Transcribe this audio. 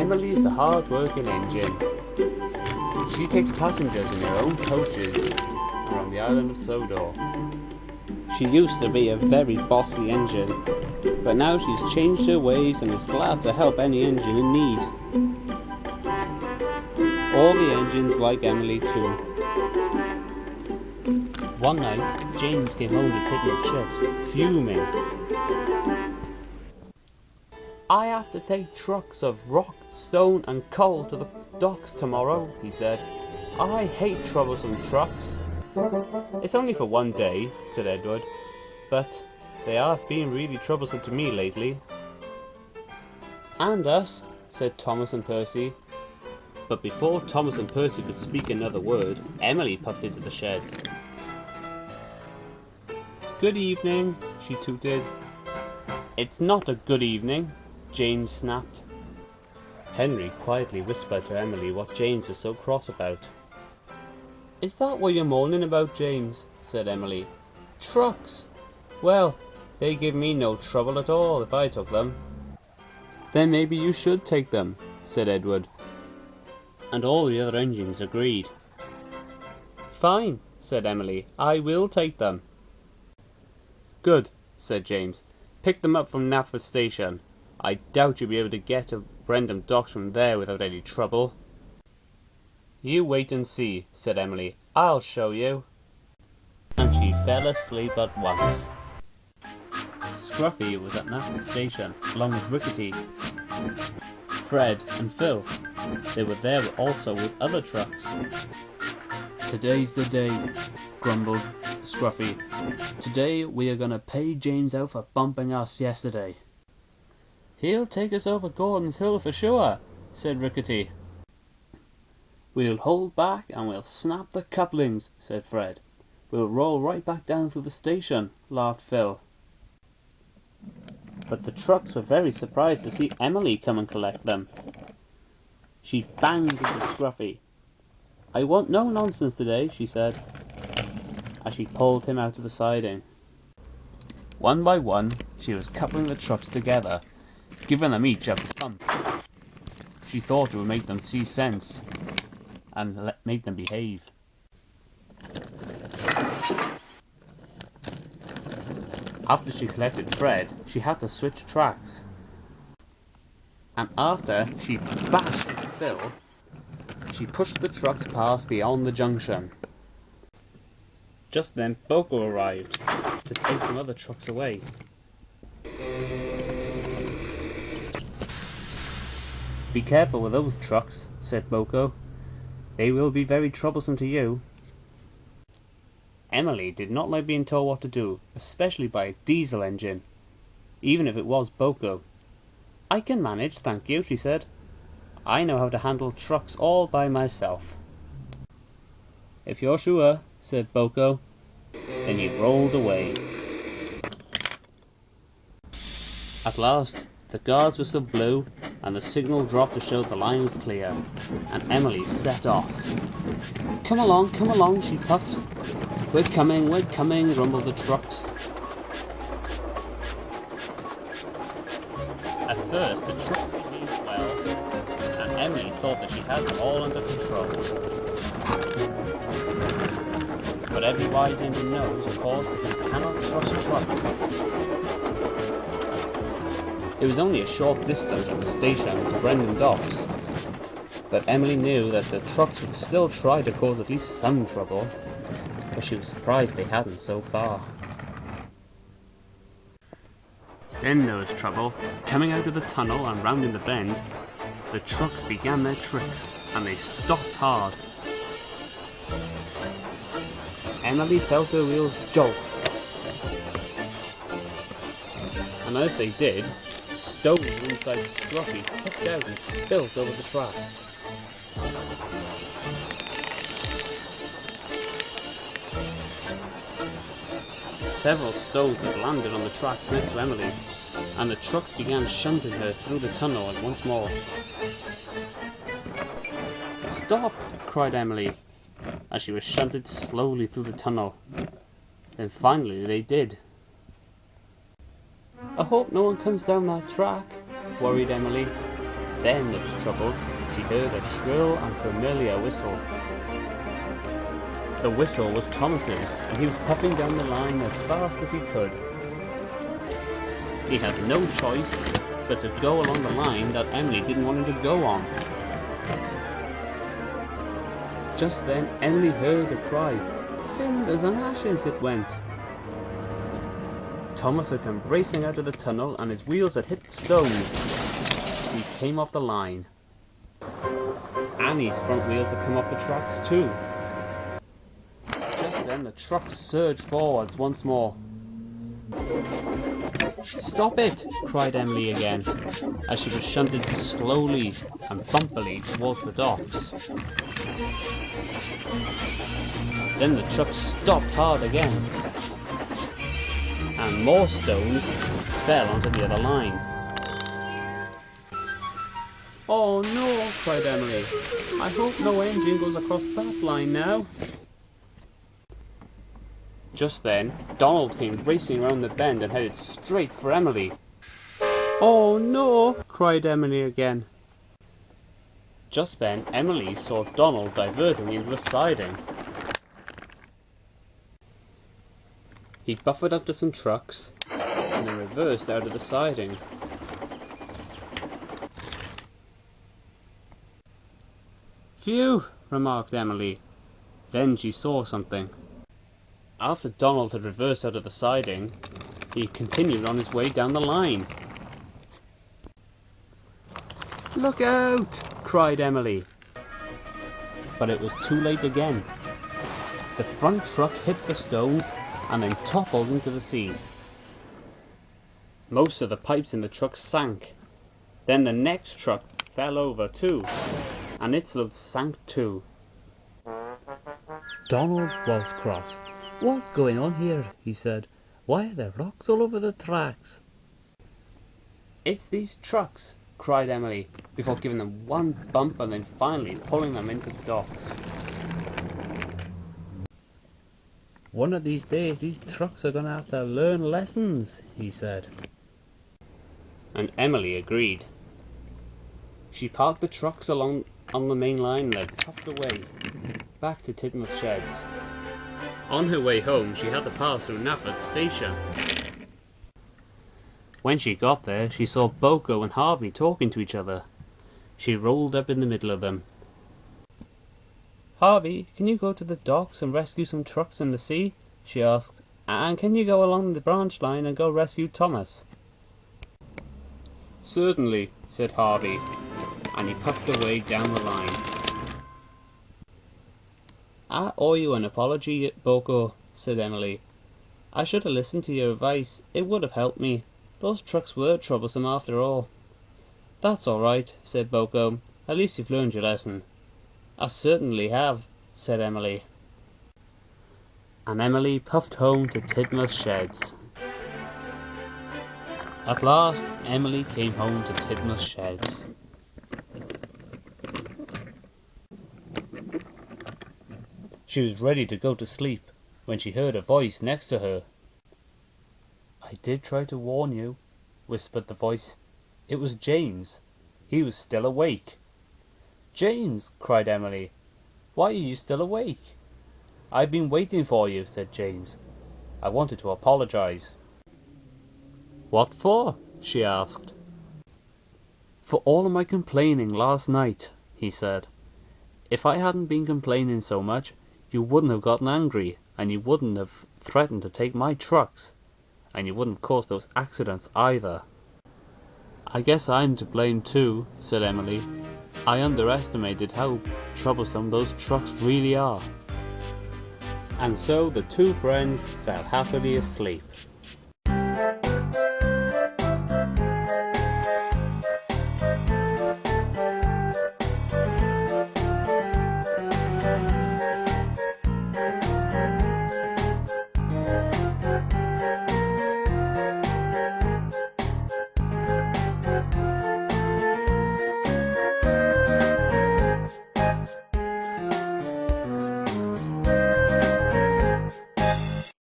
Emily is the hard-working engine. She takes passengers in her own coaches around the island of Sodor. She used to be a very bossy engine, but now she's changed her ways and is glad to help any engine in need. All the engines like Emily too. One night, James came home to take up sheds, fuming. "I have to take trucks of rock, stone and coal to the docks tomorrow," he said. "I hate troublesome trucks." "It's only for one day," said Edward, "but they have been really troublesome to me lately." "And us," said Thomas and Percy. But before Thomas and Percy could speak another word, Emily puffed into the sheds. "Good evening," she tooted. "It's not a good evening," James snapped. Henry quietly whispered to Emily what James was so cross about. "Is that what you're moaning about, James?" said Emily. "Trucks! Well, they give me no trouble at all if I took them." "Then maybe you should take them," said Edward. And all the other engines agreed. "Fine," said Emily. "I will take them." "Good," said James. "Pick them up from Knapford Station. I doubt you'll be able to get to Brendam Docks from there without any trouble." "You wait and see," said Emily. "I'll show you." And she fell asleep at once. Scruffy was at Knapford Station, along with Rickety, Fred and Phil. They were there also with other trucks. "Today's the day," grumbled Scruffy. "Today we are going to pay James out for bumping us yesterday." "He'll take us over Gordon's Hill for sure," said Rickety. "We'll hold back and we'll snap the couplings," said Fred. "We'll roll right back down through the station," laughed Phil. But the trucks were very surprised to see Emily come and collect them. She banged into Scruffy. "I want no nonsense today," she said, as she pulled him out of the siding. One by one, she was coupling the trucks together, giving them each a bump. She thought it would make them see sense and make them behave. After she collected Fred, she had to switch tracks. And after she bashed into Phil, she pushed the trucks past beyond the junction. Just then Boko arrived to take some other trucks away. "Be careful with those trucks," said Boko. "They will be very troublesome to you." Emily did not like being told what to do, especially by a diesel engine, even if it was Boko. "I can manage, thank you," she said. "I know how to handle trucks all by myself." "If you're sure," said Boko. Then he rolled away. At last, the guard's whistle blew, and the signal dropped to show the line was clear, and Emily set off. Come along," she puffed. We're coming," rumbled the trucks. At first, the trucks behaved well, and Emily thought that she had them all under control. But every wise engine knows, of course, that you cannot trust trucks. It was only a short distance from the station to Brendam Docks, but Emily knew that the trucks would still try to cause at least some trouble, but she was surprised they hadn't so far. Then there was trouble. Coming out of the tunnel and rounding the bend, the trucks began their tricks, and they stopped hard. Emily felt her wheels jolt, and as they did, stones inside Scruffy tipped out and spilt over the tracks. Several stones had landed on the tracks next to Emily, and the trucks began shunting her through the tunnel once more. "Stop!" cried Emily, as she was shunted slowly through the tunnel. Then finally they did. "I hope no one comes down that track," worried Emily. Then there was trouble. She heard a shrill and familiar whistle. The whistle was Thomas's, and he was puffing down the line as fast as he could. He had no choice but to go along the line that Emily didn't want him to go on. Just then Emily heard a cry. Cinders and ashes, it went. Thomas had come racing out of the tunnel and his wheels had hit stones. He came off the line. Annie's front wheels had come off the tracks too. Just then the truck surged forwards once more. Stop it! Cried Emily again, as she was shunted slowly and bumpily towards the docks. Then the truck stopped hard again, and more stones fell onto the other line. Oh no! Cried Emily. I hope no engine goes across that line now. Just then, Donald came racing round the bend and headed straight for Emily. Oh no! Cried Emily again. Just then, Emily saw Donald diverting into the siding. He buffered up to some trucks and then reversed out of the siding. Phew! Remarked Emily. Then she saw something. After Donald had reversed out of the siding, he continued on his way down the line. Look out! Cried Emily. But it was too late again. The front truck hit the stones and then toppled into the sea. Most of the pipes in the truck sank. Then the next truck fell over too, and its load sank too. Donald was cross. What's going on here? He said. Why are there rocks all over the tracks? It's these trucks, cried Emily, before giving them one bump and then finally pulling them into the docks. One of these days these trucks are going to have to learn lessons, he said. And Emily agreed. She parked the trucks along on the main line and then puffed away, back to Tidmouth Sheds. On her way home, she had to pass through Nafford Station. When she got there, she saw Boko and Harvey talking to each other. She rolled up in the middle of them. Harvey, can you go to the docks and rescue some trucks in the sea? She asked. And can you go along the branch line and go rescue Thomas? Certainly, said Harvey, and he puffed away down the line. I owe you an apology, Boko, said Emily. I should have listened to your advice. It would have helped me. Those trucks were troublesome after all. That's all right, said Boko. At least you've learned your lesson. I certainly have, said Emily. And Emily puffed home to Tidmouth Sheds. At last, Emily came home to Tidmouth Sheds. She was ready to go to sleep when she heard a voice next to her. I did try to warn you, whispered the voice. It was James. He was still awake. James, cried Emily. Why are you still awake? I've been waiting for you, said James. I wanted to apologize. What for? She asked. For all of my complaining last night, he said. If I hadn't been complaining so much, you wouldn't have gotten angry, and you wouldn't have threatened to take my trucks, and you wouldn't have caused those accidents either. I guess I'm to blame too, said Emily. I underestimated how troublesome those trucks really are. And so the two friends fell happily asleep.